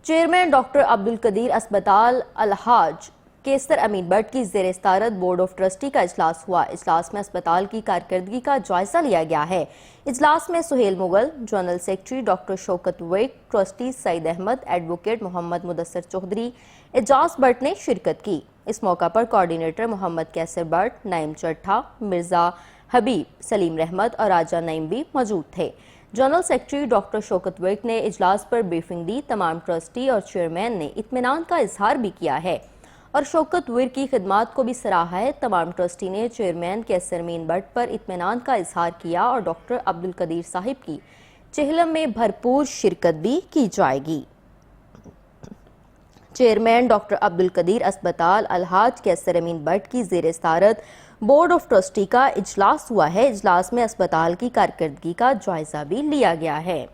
Chairman doctor Abdul Qadeer اسپتال الحاج کیسر امین but کی زیر صدارت بورڈ آف ٹرسٹی کا اجلاس ہوا۔ اجلاس میں اسپتال کی کارکردگی کا جائزہ لیا گیا ہے۔ اجلاس میں Sohail Mughal, general secretary doctor Shaukat ویک، ٹرسٹی سعید احمد، ایڈوکیٹ محمد مدثر چودھری، اعجاز بٹ نے شرکت کی۔ اس موقع پر کوارڈینیٹر محمد کیسر بٹ، نعیم چٹھا، مرزا حبیب، سلیم رحمت اور راجہ نعیم بھی موجود تھے۔ General secretary doctor Shaukat week نے اجلاس پر بریفنگ دی۔ تمام ٹرسٹی اور چیئرمین نے اطمینان کا اظہار بھی کیا ہے اور شوکت ویک کی خدمات کو بھی سراہا ہے۔ تمام ٹرسٹی نے چیئرمین کیسر امین بٹ پر اطمینان کا اظہار کیا اور ڈاکٹر عبدالقدیر صاحب کی چہلم میں بھرپور شرکت بھی کی جائے گی۔ چیئرمین ڈاکٹر عبدالقدیر اسپتال الحاج کیسر امین بٹ کی زیر صدارت بورڈ آف ٹرسٹی کا اجلاس ہوا ہے۔ اجلاس میں اسپتال کی کارکردگی کا جائزہ بھی لیا گیا ہے۔